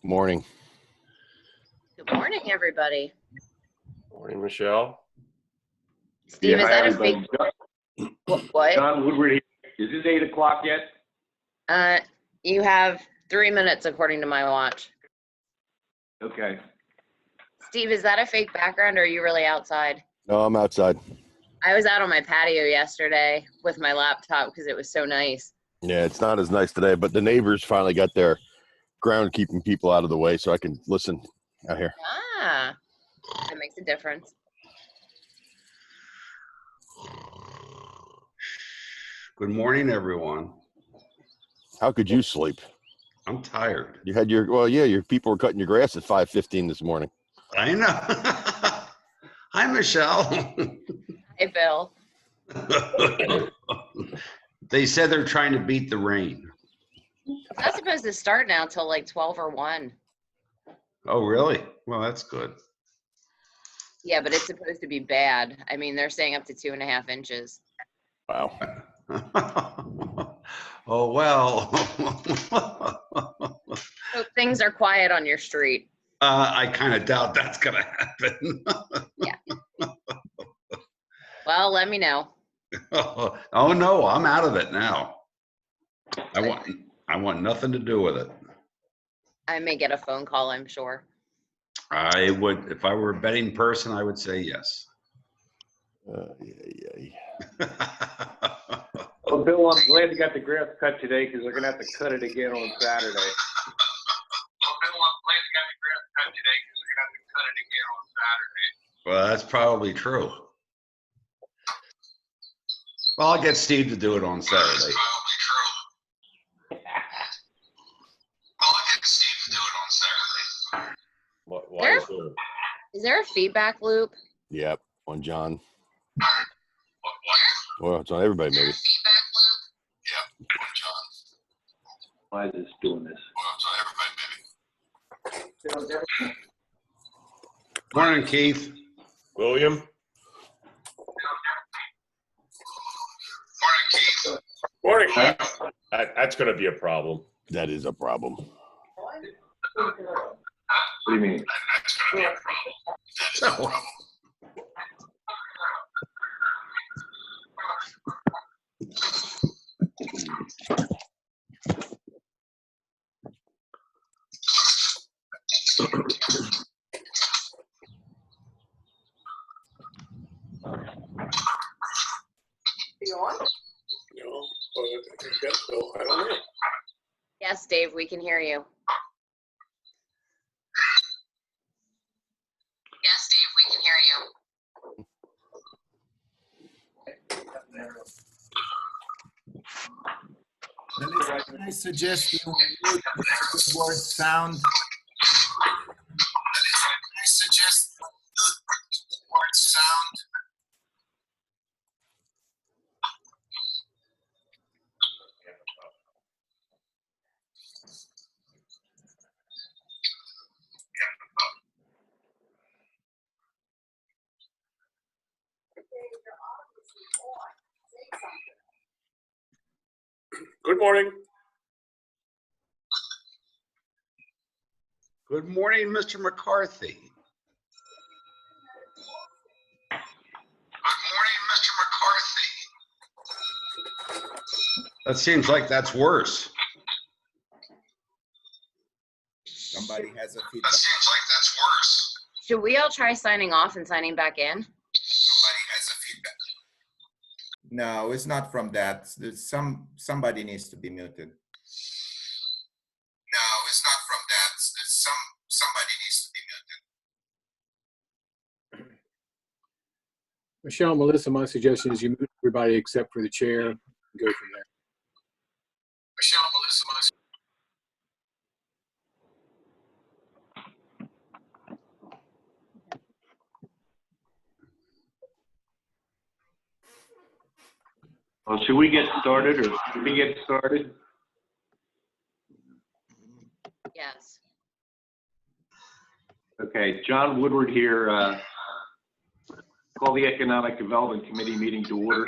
Morning. Good morning, everybody. Morning, Michelle. Steve, Yeah, is hi, that a fake? everybody. What? John Woodward here. Is it 8 o'clock yet? You have 3 minutes according to my watch. Okay. Steve, is that a fake background or are you really outside? No, I'm outside. I was out on my patio yesterday with my laptop because it was so nice. Yeah, it's not as nice today, but the neighbors finally got their ground-keeping people out of the way so I can listen out here. Ah, that makes a difference. Good morning, everyone. How could you sleep? I'm tired. You had your people were cutting your grass at 5:15 this morning. I know. Hi, Michelle. Hey, Bill. They said they're trying to beat the rain. It's not supposed to start now till like 12 or 1. Oh, really? Well, that's good. Yeah, but it's supposed to be bad. I mean, they're saying up to 2.5 inches. Wow. Oh, well. So things are quiet on your street. I kind of doubt that's going to happen. Yeah. Well, let me know. Oh, no, I'm out of it now. I want nothing to do with it. I may get a phone call, I'm sure. I would, if I were a betting person, I would say yes. Well, Bill, I'm glad you got the grass cut today because they're going to have to cut it again on Saturday. Well, that's probably true. Well, I'll get Steve to do it on Saturday. Why Is there a feedback loop? Yep, on John. Well, it's on everybody, maybe. Why is this doing this? Morning, Keith. William? Morning. That's going to be a problem. That is a problem. What do you mean? That's going to be a problem. That's a problem. I don't know. Yes, Dave, we can hear you. Yes, Dave, we can hear you. I suggest you mute the word sound. I suggest you mute the word sound. Good morning. Good morning, Mr. McCarthy. That seems like that's worse. Somebody has a feedback. Should we all try signing off and signing back in? Somebody has a feedback. No, it's not from that. There's somebody needs to be muted. No, it's not from that. There's somebody needs to be muted. Michelle, Melissa, my suggestion is you mute everybody except for the chair and go from there. Michelle, Melissa, Well, should we get started or should we get started? Yes. Okay, John Woodward here. Call the Economic Development Committee meeting to order.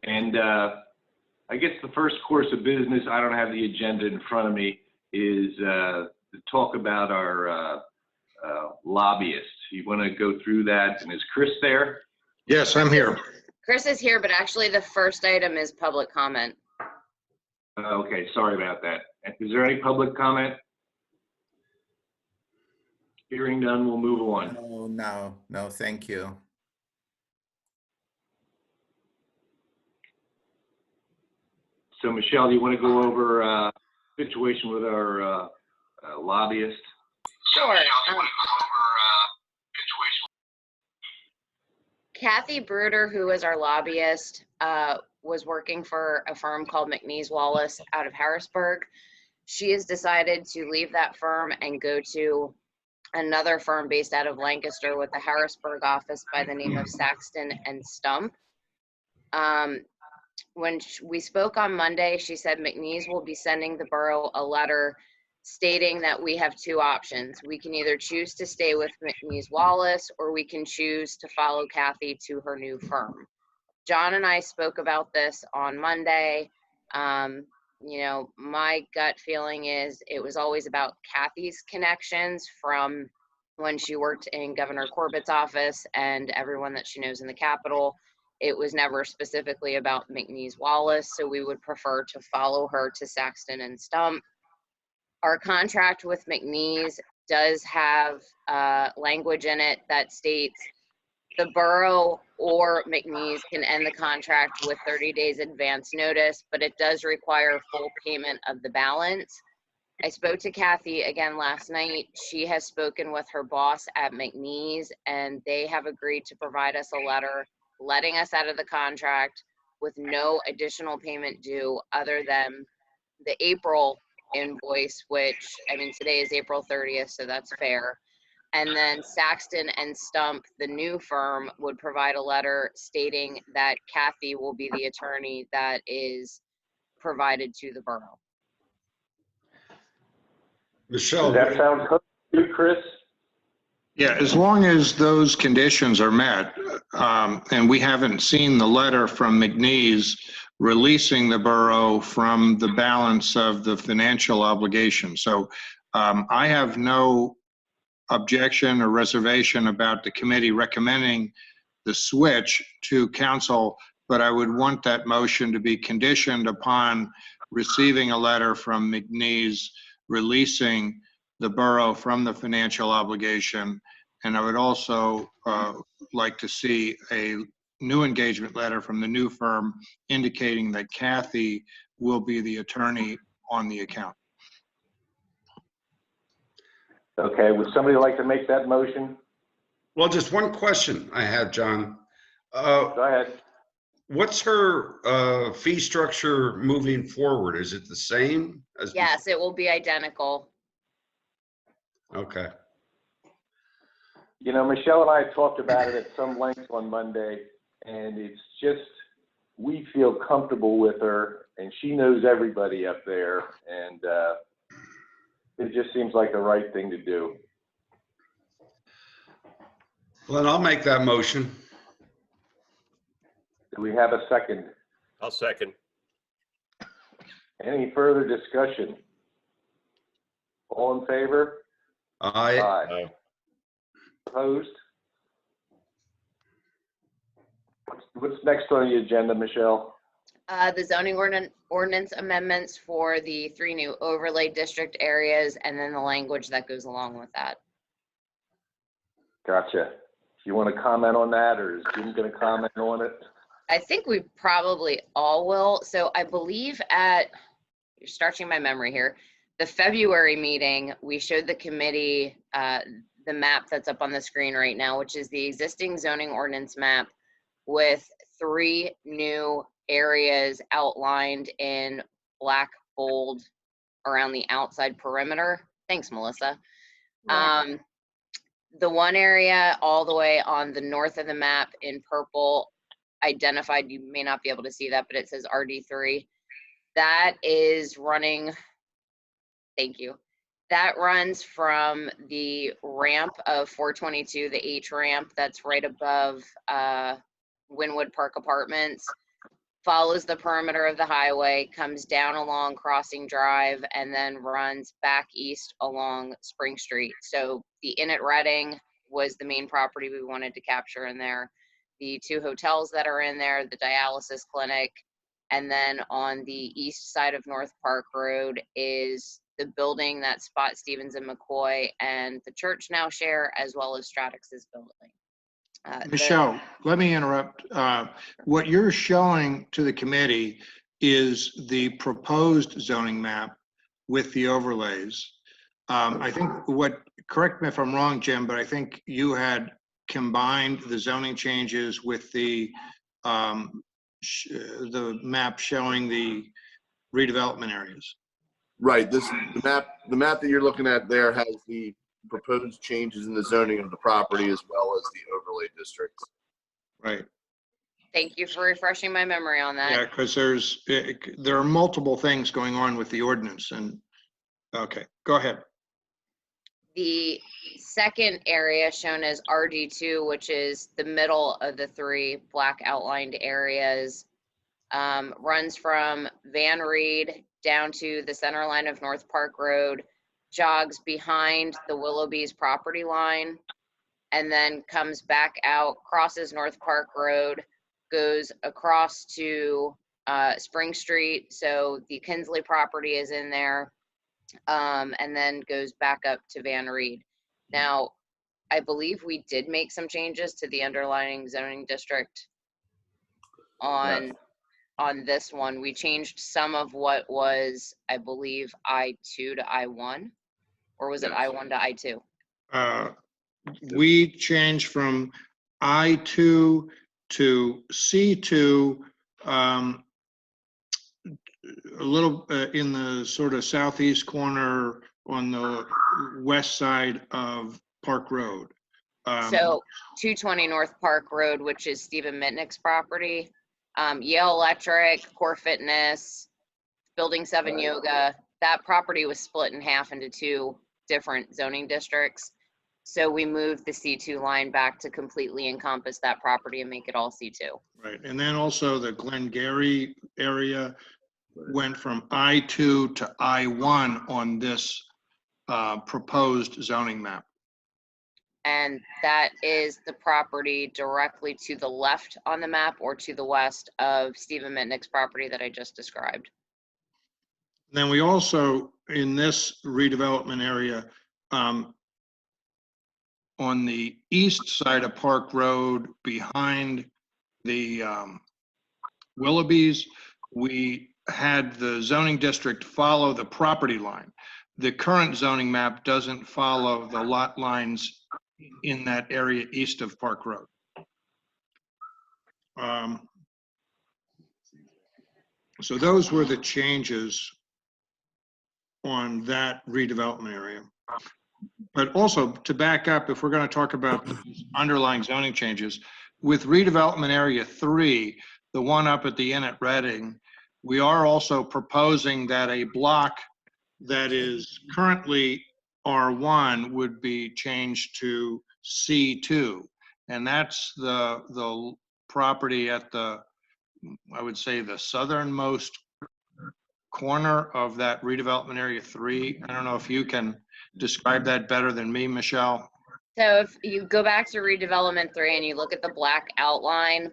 And I guess the first course of business, I don't have the agenda in front of me, is to talk about our lobbyists. You want to go through that? And is Chris there? Yes, I'm here. Chris is here, but actually the first item is public comment. Okay, sorry about that. Is there any public comment? Hearing none, we'll move on. No, thank you. So Michelle, you want to go over situation with our lobbyist? Sure. Kathy Bruder, who is our lobbyist, was working for a firm called McNeese Wallace out of Harrisburg. She has decided to leave that firm and go to another firm based out of Lancaster with the Harrisburg office by the name of Saxton and Stump. When we spoke on Monday, she said McNeese will be sending the borough a letter stating that we have two options. We can either choose to stay with McNeese Wallace, or we can choose to follow Kathy to her new firm. John and I spoke about this on Monday. You know, my gut feeling is it was always about Kathy's connections from when she worked in Governor Corbett's office and everyone that she knows in the Capitol. It was never specifically about McNeese Wallace, so we would prefer to follow her to Saxton and Stump. Our contract with McNeese does have language in it that states the borough or McNeese can end the contract with 30 days advance notice, but it does require full payment of the balance. I spoke to Kathy again last night. She has spoken with her boss at McNeese, and they have agreed to provide us a letter letting us out of the contract with no additional payment due other than the April invoice, which, I mean, today is April 30th, so that's fair. And then Saxton and Stump, the new firm, would provide a letter stating that Kathy will be the attorney that is provided to the borough. Michelle, Does that sound good to you, Chris? Yeah, as long as those conditions are met, and we haven't seen the letter from McNeese releasing the borough from the balance of the financial obligation. So I have no objection or reservation about the committee recommending the switch to council, but I would want that motion to be conditioned upon receiving a letter from McNeese releasing the borough from the financial obligation. And I would also like to see a new engagement letter from the new firm indicating that Kathy will be the attorney on the account. Okay, would somebody like to make that motion? well, just one question I have, John. Go ahead. What's her fee structure moving forward? Is it the same as? Yes, it will be identical. Okay. You know, Michelle and I talked about it at some length on Monday, and it's just, we feel comfortable with her, and she knows everybody up there, and it just seems like the right thing to do. Well, then I'll make that motion. Do we have a second? I'll second. Any further discussion? All in favor? Aye. Opposed? What's next on the agenda, Michelle? The zoning ordinance amendments for the 3 new overlay district areas, and then the language that goes along with that. Gotcha. You want to comment on that, or is Jim going to comment on it? I think we probably all will. So I believe you're stretching my memory here, the February meeting, we showed the committee the map that's up on the screen right now, which is the existing zoning ordinance map with 3 new areas outlined in black bold around the outside perimeter. Thanks, Melissa. The one area all the way on the north of the map in purple identified, you may not be able to see that, but it says RD3. That is running, thank you. That runs from the ramp of 422, the H ramp that's right above Wynwood Park Apartments, follows the perimeter of the highway, comes down along Crossing Drive, and then runs back east along Spring Street. So the Inn at Reading was the main property we wanted to capture in there. The 2 hotels that are in there, the dialysis clinic, and then on the east side of North Park Road is the building that Spot Stevens and McCoy and the church now share, as well as Stratix's building. Michelle, let me interrupt. What you're showing to the committee is the proposed zoning map with the overlays. I think correct me if I'm wrong, Jim, but I think you had combined the zoning changes with the map showing the redevelopment areas. Right. The map that you're looking at there has the proposed changes in the zoning of the property as well as the overlay districts. Right. Thank you for refreshing my memory on that. Yeah, because there are multiple things going on with the ordinance. And okay, go ahead. The second area shown as RD2, which is the middle of the 3 black outlined areas, runs from Van Reed down to the center line of North Park Road, jogs behind the Willoughby's property line, and then comes back out, crosses North Park Road, goes across to Spring Street. So the Kinsley property is in there, and then goes back up to Van Reed. Now, I believe we did make some changes to the underlying zoning district on this one. We changed some of what was, I believe, I2 to I1, or was it I1 to I2? We changed from I2 to C2, a little in the sort of southeast corner on the west side of Park Road. So 220 North Park Road, which is Stephen Mitnick's property, Yale Electric, Core Fitness, Building 7 Yoga, that property was split in half into 2 different zoning districts. So we moved the C2 line back to completely encompass that property and make it all C2. Right, and then also the Glengarry area went from I2 to I1 on this proposed zoning map. And that is the property directly to the left on the map or to the west of Stephen Mitnick's property that I just described. Then we also, in this redevelopment area, on the east side of Park Road behind the Willoughby's, we had the zoning district follow the property line. The current zoning map doesn't follow the lot lines in that area east of Park Road. So those were the changes on that redevelopment area. But also, to back up, if we're going to talk about the underlying zoning changes, with redevelopment area 3, the one up at the Inn at Reading, we are also proposing that a block that is currently R1 would be changed to C2. And that's the property at the, I would say, the southernmost corner of that redevelopment area 3. I don't know if you can describe that better than me, Michelle. So if you go back to redevelopment 3 and you look at the black outline,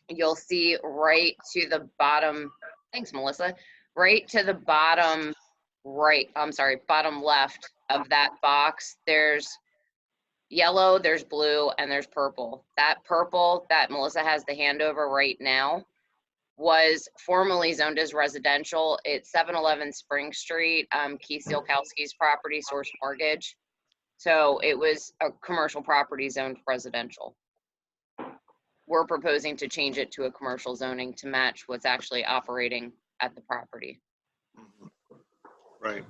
you'll see right to the bottom, thanks Melissa, right to the bottom bottom left of that box, there's yellow, there's blue, and there's purple. That purple that Melissa has the hand over right now was formerly zoned as residential. It's 711 Spring Street, Keith Zielkowski's property, Source Mortgage. So it was a commercial property zoned residential. We're proposing to change it to a commercial zoning to match what's actually operating at the property. Right.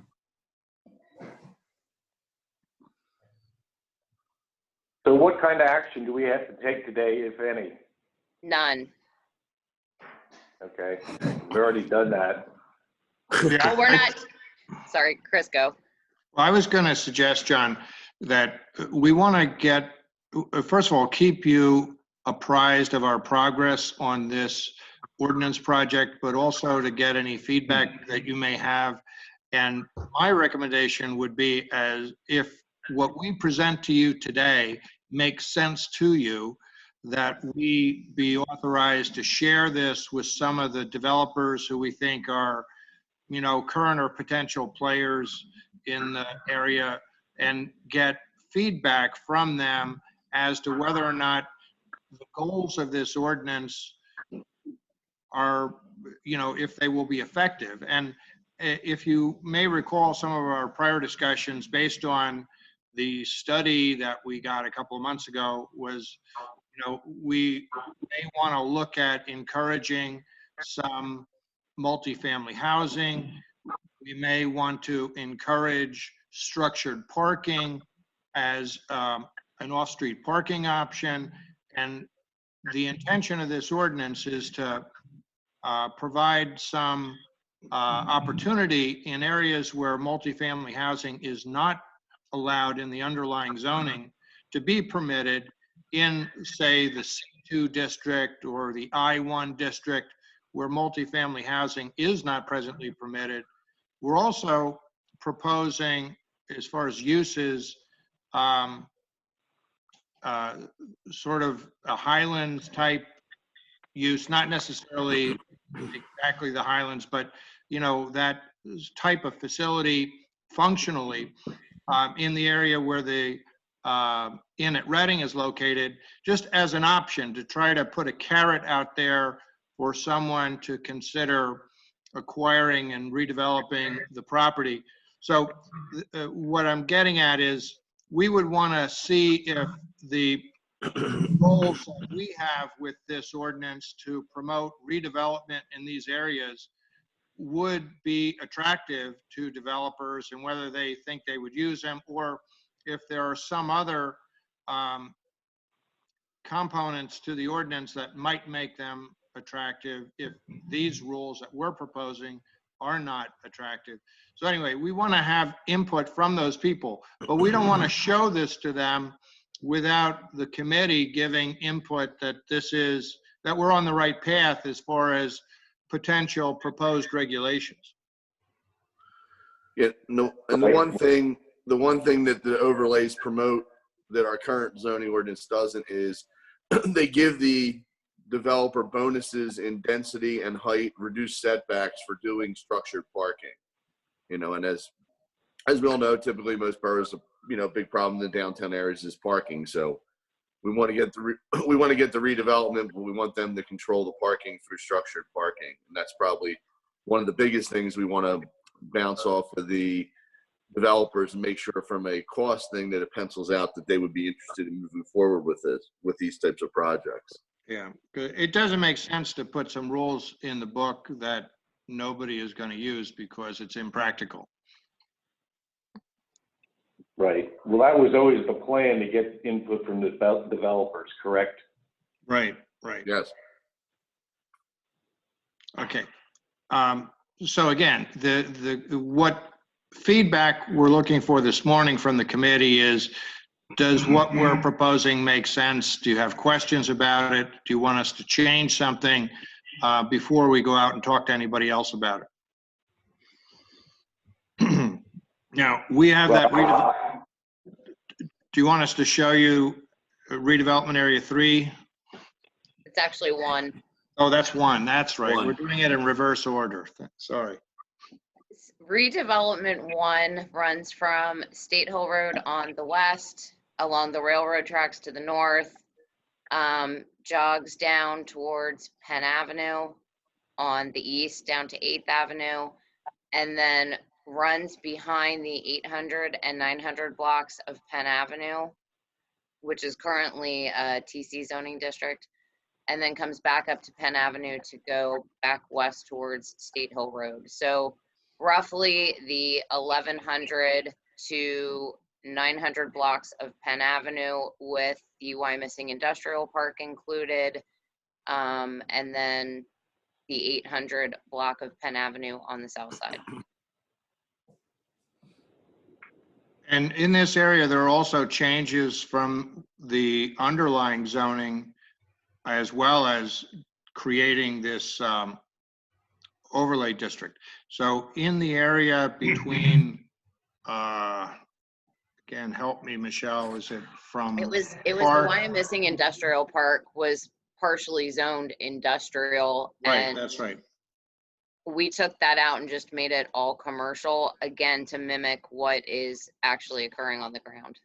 So what kind of action do we have to take today, if any? None. Okay, we've already done that. Oh, we're not, sorry, Chris, go. I was going to suggest, John, that we want to get, first of all, keep you apprised of our progress on this ordinance project, but also to get any feedback that you may have. And my recommendation would be, as if what we present to you today makes sense to you, that we be authorized to share this with some of the developers who we think are, current or potential players in the area, and get feedback from them as to whether or not the goals of this ordinance are, if they will be effective. And if you may recall some of our prior discussions based on the study that we got a couple of months ago was, we may want to look at encouraging some multifamily housing. We may want to encourage structured parking as an off-street parking option. And the intention of this ordinance is to provide some opportunity in areas where multifamily housing is not allowed in the underlying zoning to be permitted in, say, the C2 district or the I1 district, where multifamily housing is not presently permitted. We're also proposing, as far as uses, sort of a Highlands type use, not necessarily exactly the Highlands, but that type of facility functionally in the area where the Inn at Reading is located, just as an option to try to put a carrot out there for someone to consider acquiring and redeveloping the property. So what I'm getting at is, we would want to see if the goals that we have with this ordinance to promote redevelopment in these areas would be attractive to developers, and whether they think they would use them, or if there are some other components to the ordinance that might make them attractive if these rules that we're proposing are not attractive. So anyway, we want to have input from those people, but we don't want to show this to them without the committee giving input that that we're on the right path as far as potential proposed regulations. Yeah, no, and the one thing that the overlays promote that our current zoning ordinance doesn't is they give the developer bonuses in density and height, reduced setbacks for doing structured parking. And as we all know, typically most boroughs, big problem in the downtown areas is parking. So we want to get the redevelopment, but we want them to control the parking through structured parking. And that's probably one of the biggest things we want to bounce off of the developers, and make sure from a cost thing that it pencils out that they would be interested in moving forward with these types of projects. Yeah, it doesn't make sense to put some rules in the book that nobody is going to use because it's impractical. Right. Well, that was always the plan, to get input from the developers, correct? Right. Yes. Okay. So again, what feedback we're looking for this morning from the committee is, does what we're proposing make sense? Do you have questions about it? Do you want us to change something before we go out and talk to anybody else about it? Now, we have that do you want us to show you redevelopment area 3? It's actually 1. Oh, that's 1. That's right. 1. We're doing it in reverse order. Sorry. Redevelopment 1 runs from State Hill Road on the west, along the railroad tracks to the north, jogs down towards Penn Avenue on the east down to 8th Avenue, and then runs behind the 800 and 900 blocks of Penn Avenue, which is currently a TC zoning district, and then comes back up to Penn Avenue to go back west towards State Hill Road. So roughly the 1100 to 900 blocks of Penn Avenue, with the Wyomissing Industrial Park included, and then the 800 block of Penn Avenue on the south side. And in this area, there are also changes from the underlying zoning, as well as creating this overlay district. So in the area between, again, help me, Michelle, is it from? It was the Park? Wyomissing Industrial Park was partially zoned industrial. Right, And that's right. we took that out and just made it all commercial, again, to mimic what is actually occurring on the ground.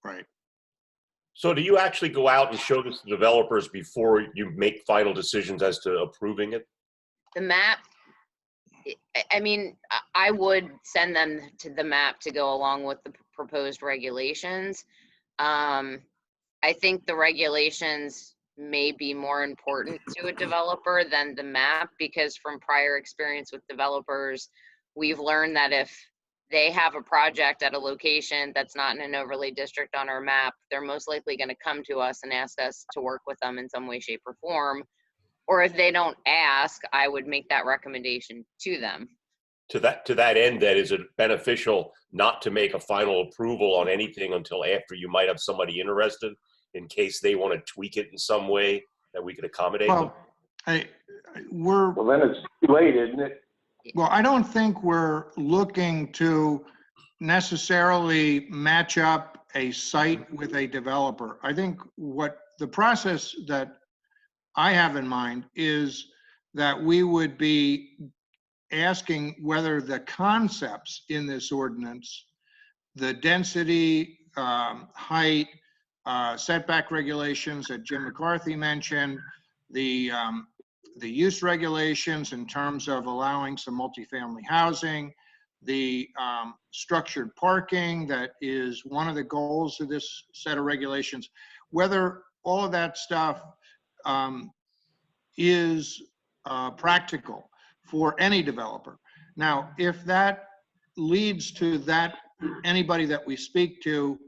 Right. So do you actually go out and show this to developers before you make final decisions as to approving it? The map, I mean, I would send them to the map to go along with the proposed regulations. I think the regulations may be more important to a developer than the map, because from prior experience with developers, we've learned that if they have a project at a location that's not in an overlay district on our map, they're most likely going to come to us and ask us to work with them in some way, shape, or form. Or if they don't ask, I would make that recommendation to them. To that end, then, is it beneficial not to make a final approval on anything until after you might have somebody interested, in case they want to tweak it in some way that we could accommodate them? Well, Well, then it's too late, isn't it? Well, I don't think we're looking to necessarily match up a site with a developer. I think what the process that I have in mind is that we would be asking whether the concepts in this ordinance, the density, height, setback regulations that Jim McCarthy mentioned, the use regulations in terms of allowing some multifamily housing, the structured parking that is one of the goals of this set of regulations, whether all of that stuff is practical for any developer. Now, if that leads to that, anybody that we speak to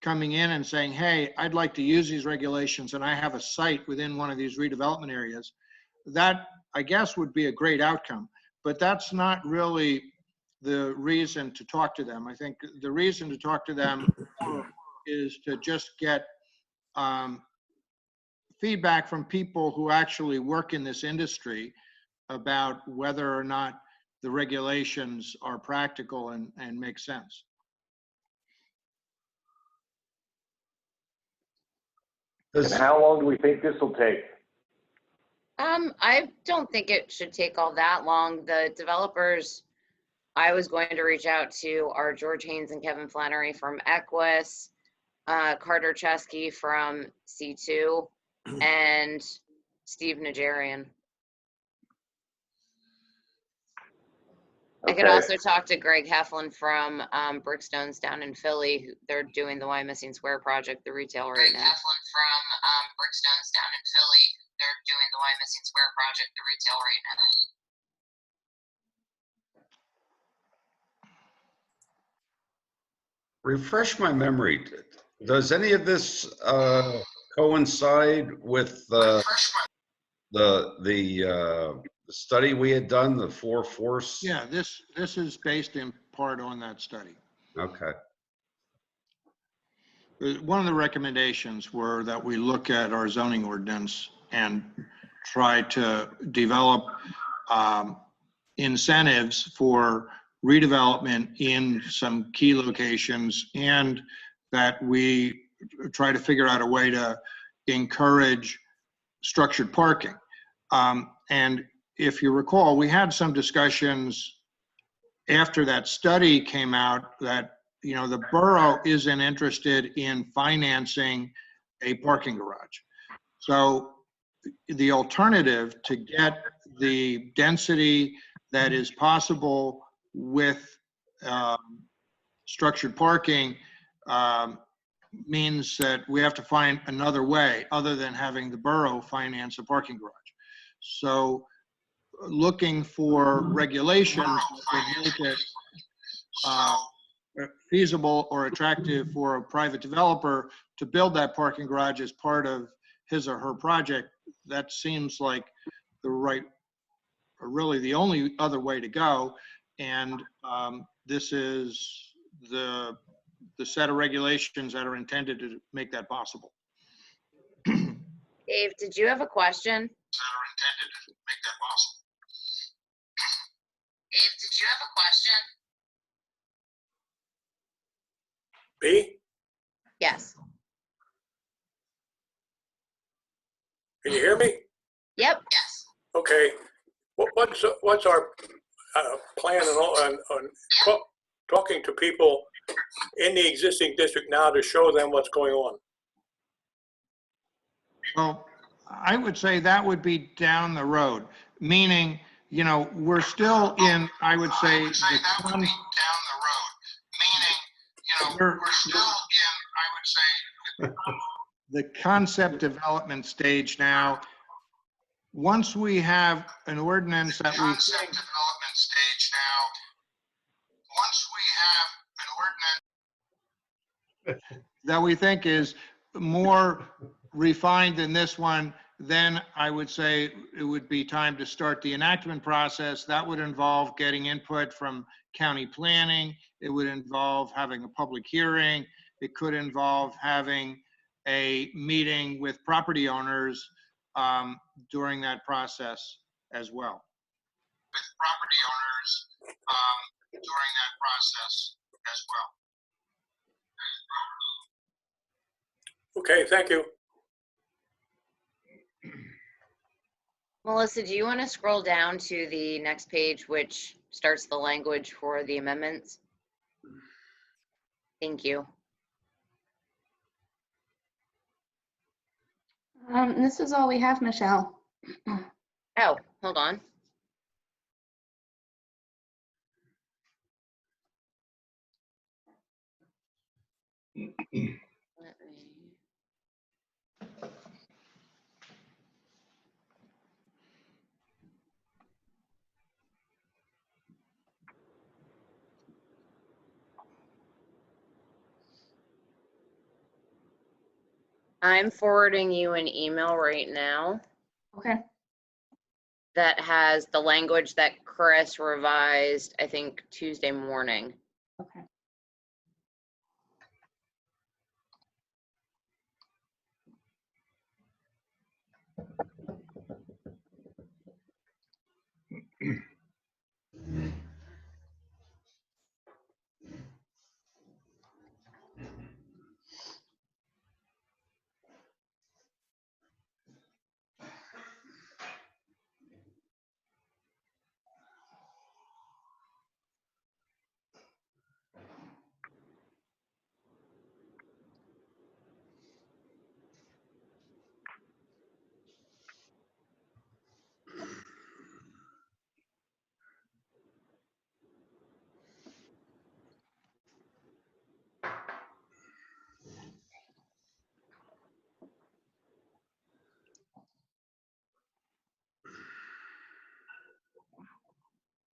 coming in and saying, hey, I'd like to use these regulations and I have a site within one of these redevelopment areas, that I guess would be a great outcome. But that's not really the reason to talk to them. I think the reason to talk to them is to just get feedback from people who actually work in this industry about whether or not the regulations are practical and make sense. And how long do we think this will take? I don't think it should take all that long. The developers I was going to reach out to are George Haynes and Kevin Flannery from Equus, Carter Chesky from C2, and Steve Najarian. I could also talk to Greg Heflin from Brickstones down in Philly. They're doing the Wyomissing Square project, the retail right now. Greg Heflin from Brickstones down in Philly. They're doing the Wyomissing Square project, the retail right now. Refresh my memory. Does any of this coincide with the study we had done, the 4-force? Yeah, this is based in part on that study. Okay. One of the recommendations were that we look at our zoning ordinance and try to develop incentives for redevelopment in some key locations, and that we try to figure out a way to encourage structured parking. And if you recall, we had some discussions after that study came out that, you know, the borough isn't interested in financing a parking garage. So the alternative to get the density that is possible with structured parking means that we have to find another way other than having the borough finance a parking garage. So looking for regulations that would make it feasible or attractive for a private developer to build that parking garage as part of his or her project, that seems like the right, or really the only other way to go. And this is the set of regulations that are intended to make that possible. Dave, did you have a question? that are intended to make that possible. Dave, did you have a question? B, Yes. can you hear me? Yep. Yes. Okay. What's our plan on talking to people in the existing district now to show them what's going on? Well, I would say that would be down the road, meaning, we're still in, I would say, we're still in, I would say, the concept development stage now. Once we have an ordinance that we think, that we think is more refined than this one, then I would say it would be time to start the enactment process. That would involve getting input from county planning. It would involve having a public hearing. It could involve having a meeting with property owners during that process as well. Okay, thank you. Melissa, do you want to scroll down to the next page, which starts the language for the amendments? Thank you. This is all we have, Michelle. Oh, hold on. Let me- I'm forwarding you an email right now Okay. that has the language that Chris revised, I think, Tuesday morning. Okay.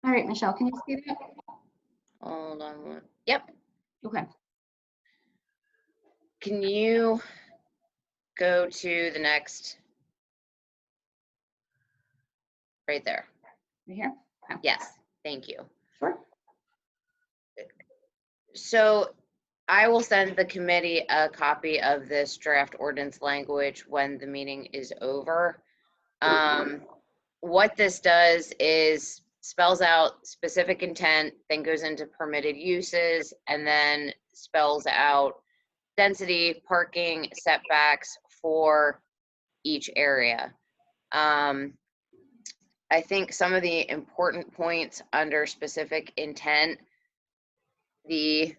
All right, Michelle, can you see that? Hold on. Yep. Okay. Can you go to the next? Right there. Right here? Okay. Yes, thank you. Sure. So I will send the committee a copy of this draft ordinance language when the meeting is over. What this does is spells out specific intent, then goes into permitted uses, and then spells out density, parking, setbacks for each area. I think some of the important points under specific intent, the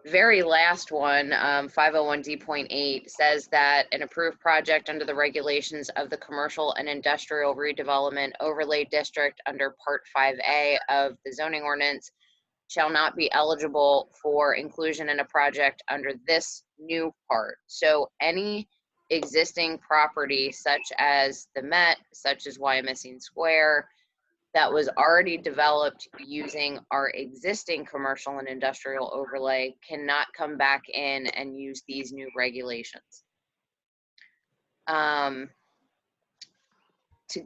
very last one, 501D.8, says that an approved project under the regulations of the Commercial and Industrial Redevelopment Overlay District under Part 5A of the zoning ordinance shall not be eligible for inclusion in a project under this new part. So any existing property such as the Met, such as Wyomissing Square, that was already developed using our existing commercial and industrial overlay cannot come back in and use these new regulations. To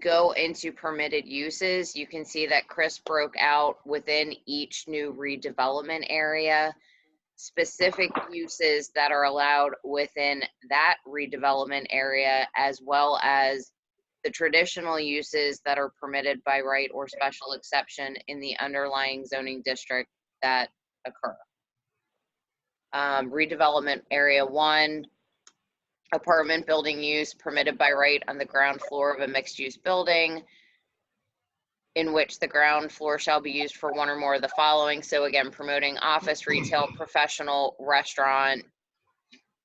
go into permitted uses, you can see that Chris broke out within each new redevelopment area specific uses that are allowed within that redevelopment area, as well as the traditional uses that are permitted by right or special exception in the underlying zoning district that occur. Redevelopment area 1, apartment building use permitted by right on the ground floor of a mixed-use building in which the ground floor shall be used for one or more of the following. So again, promoting office, retail, professional, restaurant,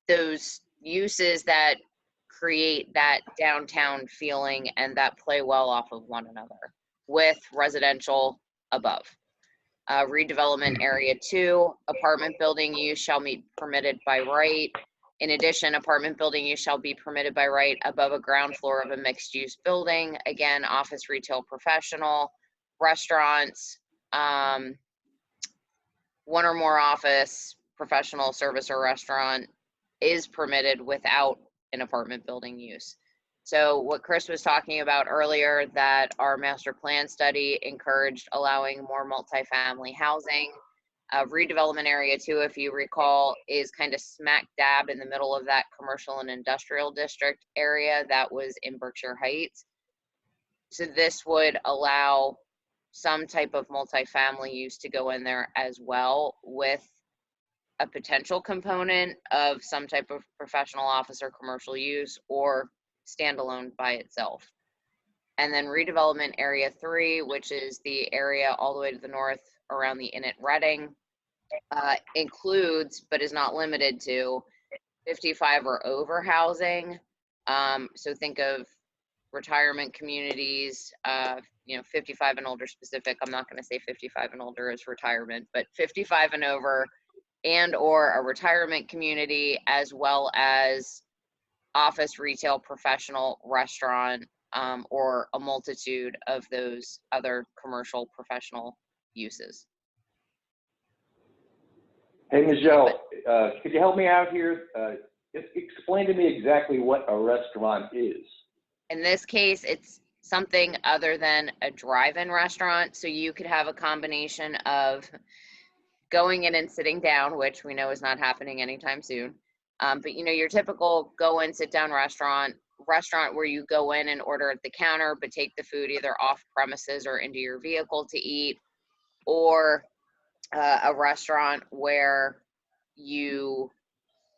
those uses that create that downtown feeling and that play well off of one another, with residential above. Redevelopment area 2, apartment building use shall be permitted by right. In addition, apartment building use shall be permitted by right above a ground floor of a mixed-use building. Again, office, retail, professional, restaurants, one or more office, professional, service, or restaurant is permitted without an apartment building use. So what Chris was talking about earlier, that our master plan study encouraged allowing more multifamily housing. Redevelopment area 2, if you recall, is kind of smack dab in the middle of that commercial and industrial district area that was in Berkshire Heights. So this would allow some type of multifamily use to go in there as well, with a potential component of some type of professional office or commercial use, or standalone by itself. And then redevelopment area 3, which is the area all the way to the north around the inn at Reading, includes, but is not limited to, 55 or over housing. So think of retirement communities, 55 and older specific. I'm not going to say 55 and older is retirement, but 55 and over, and or a retirement community, as well as office, retail, professional, restaurant, or a multitude of those other commercial professional uses. Hey, Michelle, could you help me out here? Just explain to me exactly what a restaurant is. In this case, it's something other than a drive-in restaurant. So you could have a combination of going in and sitting down, which we know is not happening anytime soon. But your typical go in, sit down restaurant where you go in and order at the counter, but take the food either off premises or into your vehicle to eat, or a restaurant where you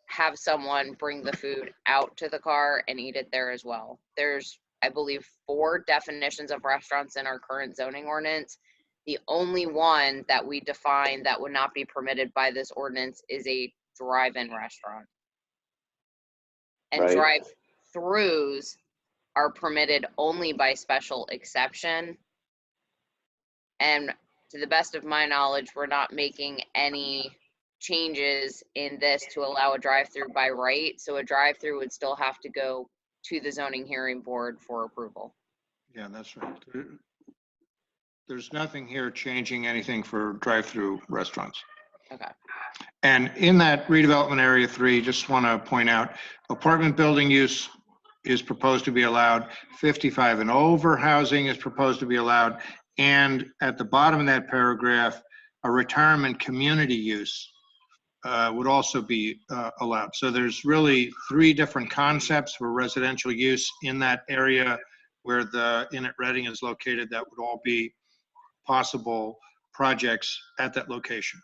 have someone bring the food out to the car and eat it there as well. There's, I believe, 4 definitions of restaurants in our current zoning ordinance. The only one that we define that would not be permitted by this ordinance is a drive-in restaurant. And Right. drive-throughs are permitted only by special exception. And to the best of my knowledge, we're not making any changes in this to allow a drive-through by right. So a drive-through would still have to go to the zoning hearing board for approval. Yeah, that's right. There's nothing here changing anything for drive-through restaurants. Okay. And in that redevelopment area 3, just want to point out, apartment building use is proposed to be allowed. 55 and over housing is proposed to be allowed. And at the bottom of that paragraph, a retirement community use would also be allowed. So there's really 3 different concepts for residential use in that area where the inn at Reading is located that would all be possible projects at that location.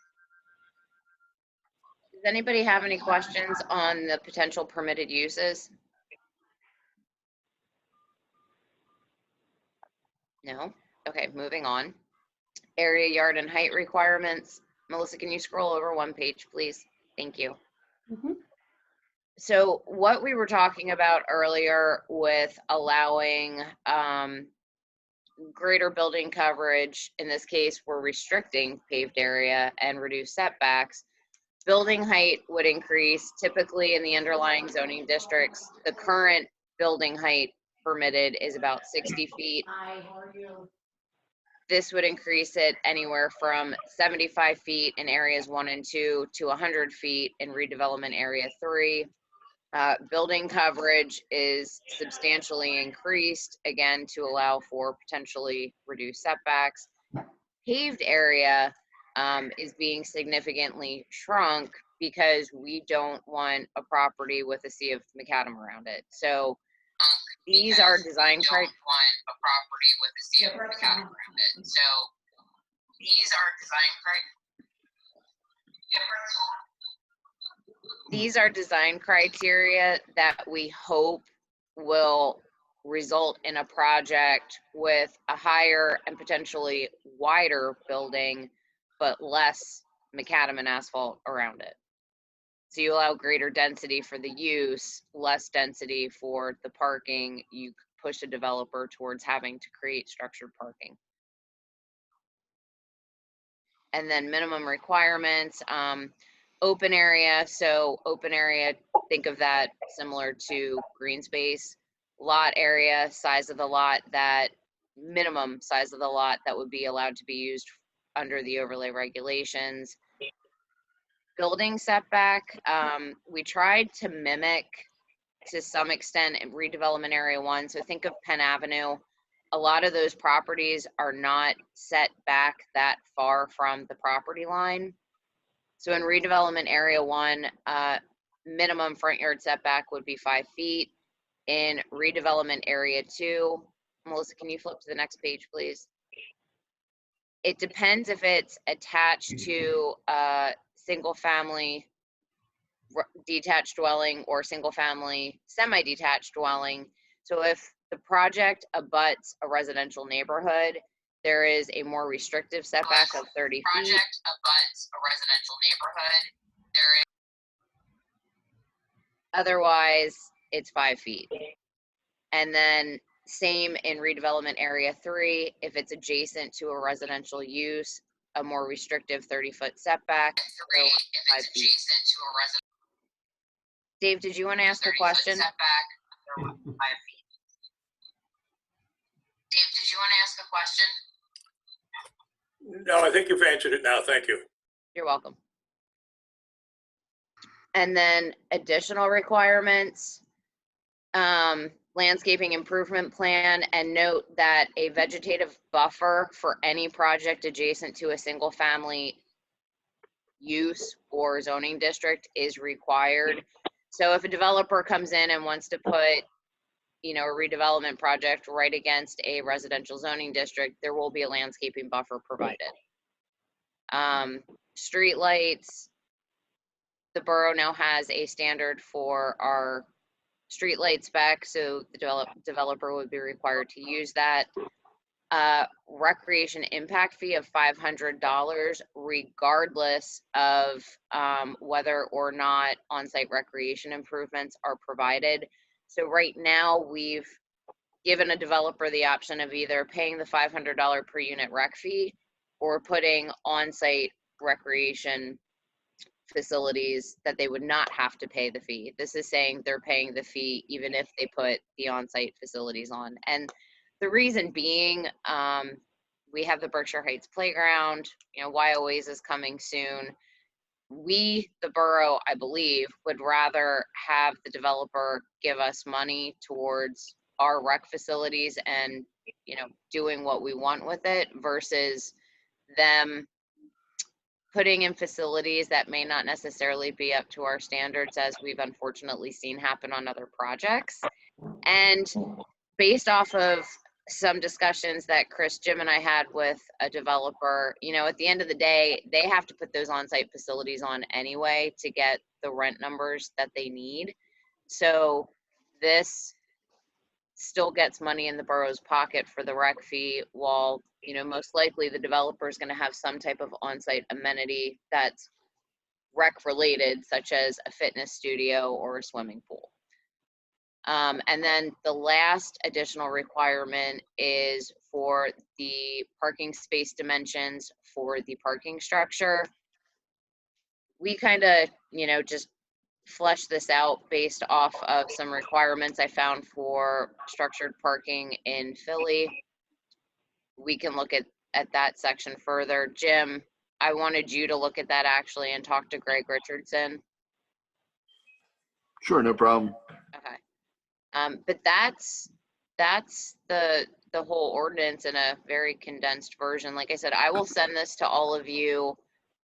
Does anybody have any questions on the potential permitted uses? No? Okay, moving on. Area, yard, and height requirements. Melissa, can you scroll over 1 page, please? Thank you. Mhm. So what we were talking about earlier with allowing greater building coverage, in this case, we're restricting paved area and reduced setbacks. Building height would increase. Typically in the underlying zoning districts, the current building height permitted is about 60 feet. Hi, how are you? This would increase it anywhere from 75 feet in areas 1 and 2 to 100 feet in redevelopment area 3. Building coverage is substantially increased, again, to allow for potentially reduced setbacks. Paved area is being significantly shrunk because we don't want a property with a sea of macadam around it. So these are design don't criteria. want a property with a CO cat around it. So these are design criteria. These are design criteria that we hope will result in a project with a higher and potentially wider building, but less macadam and asphalt around it. So you allow greater density for the use, less density for the parking. You push a developer towards having to create structured parking. And then minimum requirements, open area. So open area, think of that similar to green space. Lot area, size of the lot, that minimum size of the lot that would be allowed to be used under the overlay regulations. Building setback, we tried to mimic to some extent in redevelopment area 1. So think of Penn Avenue. A lot of those properties are not set back that far from the property line. So in redevelopment area 1, minimum front yard setback would be 5 feet. In redevelopment area 2, Melissa, can you flip to the next page, please? It depends if it's attached to a single family detached dwelling or single family semi-detached dwelling. So if the project abuts a residential neighborhood, there is a more restrictive setback of 30 feet. Project abuts a residential neighborhood. There is Otherwise, it's 5 feet. And then same in redevelopment area 3, if it's adjacent to a residential use, a more restrictive 30-foot setback. 3 if it's adjacent to a residential. Dave, did you want to ask a question? Setback, 5 feet. Dave, did you want to ask a question? No, I think you've answered it now. Thank you. You're welcome. And then additional requirements, landscaping improvement plan, and note that a vegetative buffer for any project adjacent to a single family use or zoning district is required. So if a developer comes in and wants to put, you know, a redevelopment project right against a residential zoning district, there will be a landscaping buffer provided. Street lights, the borough now has a standard for our street light spec, so the developer would be required to use that. Recreation impact fee of $500 regardless of whether or not on-site recreation improvements are provided. So right now we've given a developer the option of either paying the $500 per unit rec fee or putting on-site recreation facilities that they would not have to pay the fee. This is saying they're paying the fee even if they put the on-site facilities on. And the reason being, we have the Berkshire Heights Playground, you know, Wyomissing is coming soon. We, the borough, I believe, would rather have the developer give us money towards our rec facilities and, you know, doing what we want with it versus them putting in facilities that may not necessarily be up to our standards, as we've unfortunately seen happen on other projects. And based off of some discussions that Chris, Jim, and I had with a developer, you know, at the end of the day, they have to put those on-site facilities on anyway to get the rent numbers that they need. So this still gets money in the borough's pocket for the rec fee, while, you know, most likely the developer is going to have some type of on-site amenity that's rec related, such as a fitness studio or a swimming pool. And then the last additional requirement is for the parking space dimensions for the parking structure. We kind of, you know, just flesh this out based off of some requirements I found for structured parking in Philly. We can look at that section further. Jim, I wanted you to look at that actually and talk to Greg Richardson. Sure, no problem. Okay. But that's the whole ordinance in a very condensed version. Like I said, I will send this to all of you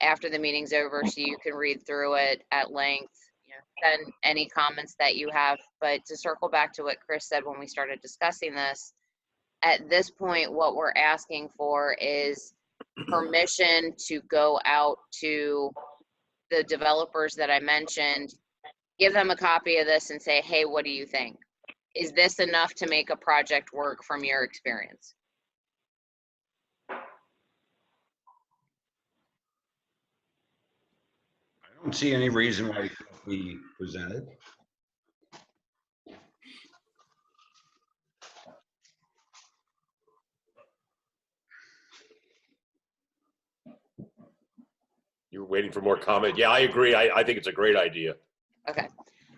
after the meeting's over so you can read through it at length, you know, than any comments that you have. But to circle back to what Chris said when we started discussing this, at this point, what we're asking for is permission to go out to the developers that I mentioned, give them a copy of this and say, hey, what do you think? Is this enough to make a project work from your experience? I don't see any reason why it can't be presented. You were waiting for more comment. Yeah, I agree. I think it's a great idea. Okay.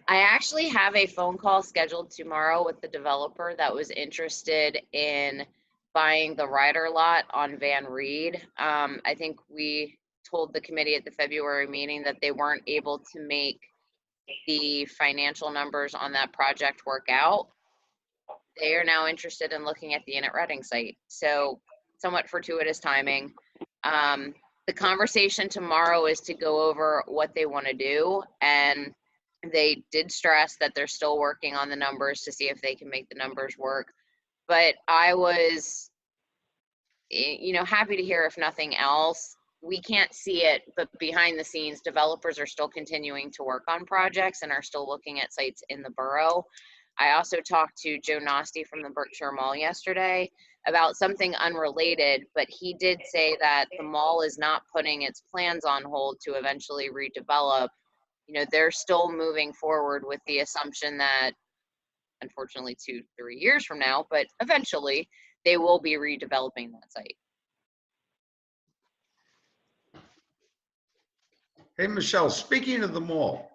I actually have a phone call scheduled tomorrow with the developer that was interested in buying the Ryder lot on Van Reed. I think we told the committee at the February meeting that they weren't able to make the financial numbers on that project work out. They are now interested in looking at the Inn at Reading site. So somewhat fortuitous timing. The conversation tomorrow is to go over what they want to do, and they did stress that they're still working on the numbers to see if they can make the numbers work. But I was, happy to hear, if nothing else. We can't see it, but behind the scenes, developers are still continuing to work on projects and are still looking at sites in the borough. I also talked to Joe Nasty from the Berkshire Mall yesterday about something unrelated, but he did say that the mall is not putting its plans on hold to eventually redevelop. They're still moving forward with the assumption that, unfortunately, 2-3 years from now, but eventually they will be redeveloping that site. Hey, Michelle, speaking of the mall,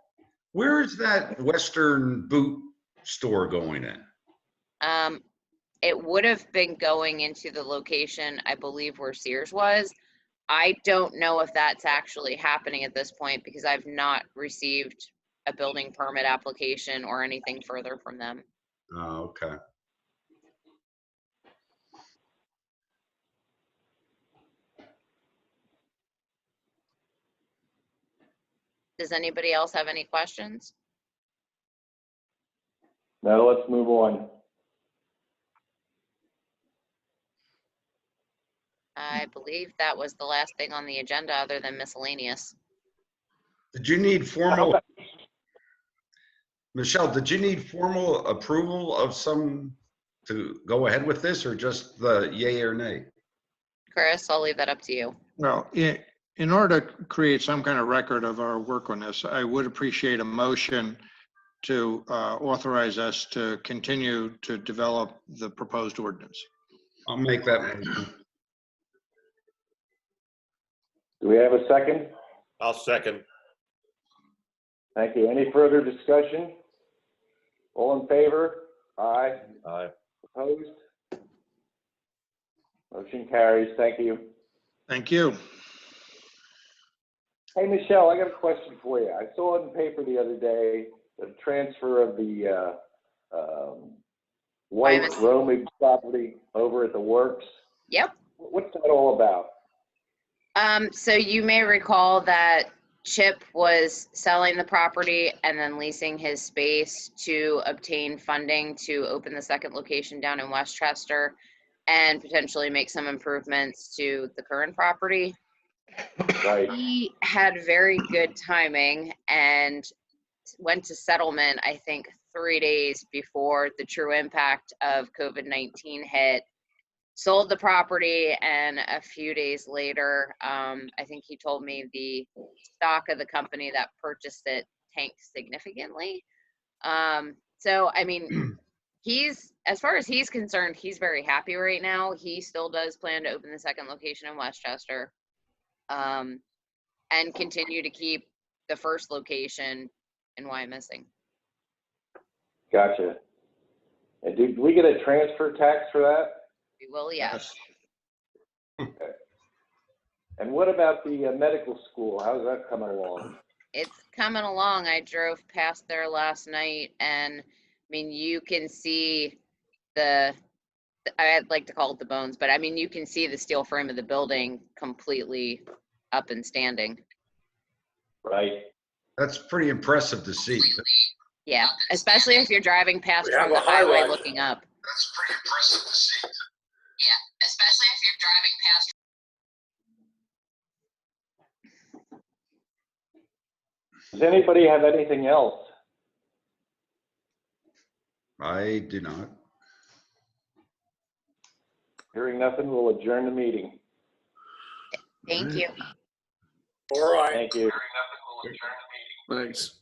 where is that Western boot store going in? It would have been going into the location, I believe, where Sears was. I don't know if that's actually happening at this point because I've not received a building permit application or anything further from them. Oh, okay. Does anybody else have any questions? No, let's move on. I believe that was the last thing on the agenda other than miscellaneous. Did you need formal, Michelle, did you need formal approval of some to go ahead with this, or just the yay or nay? Chris, I'll leave that up to you. Well, in order to create some kind of record of our work on this, I would appreciate a motion to authorize us to continue to develop the proposed ordinance. I'll make that motion. Do we have a second? I'll second. Thank you. Any further discussion? All in favor? Aye. Aye. Opposed? Motion carries. Thank you. Thank you. Hey, Michelle, I got a question for you. I saw in the paper the other day the transfer of the White Wyomissing. Romig property over at the Works. Yep. What's that all about? So you may recall that Chip was selling the property and then leasing his space to obtain funding to open the second location down in Westchester and potentially make some improvements to the current property. Right. He had very good timing and went to settlement, I think, 3 days before the true impact of COVID-19 hit. Sold the property, and a few days later, I think he told me the stock of the company that purchased it tanked significantly. So, I mean, as far as he's concerned, he's very happy right now. He still does plan to open the second location in Westchester, and continue to keep the first location in Wyomissing. Gotcha. And did we get a transfer tax for that? We will, yes. Okay. And what about the medical school? How's that coming along? It's coming along. I drove past there last night, and I mean, you can see I'd like to call it the bones, but I mean, you can see the steel frame of the building completely up and standing. Right. That's pretty impressive to see. Yeah, especially if you're driving past We have from the a high highway rise. looking up. That's pretty impressive to see. Yeah, especially if you're driving past. Does anybody have anything else? I do not. Hearing nothing, we'll adjourn the meeting. Thank you. All right. Thank you. Thanks.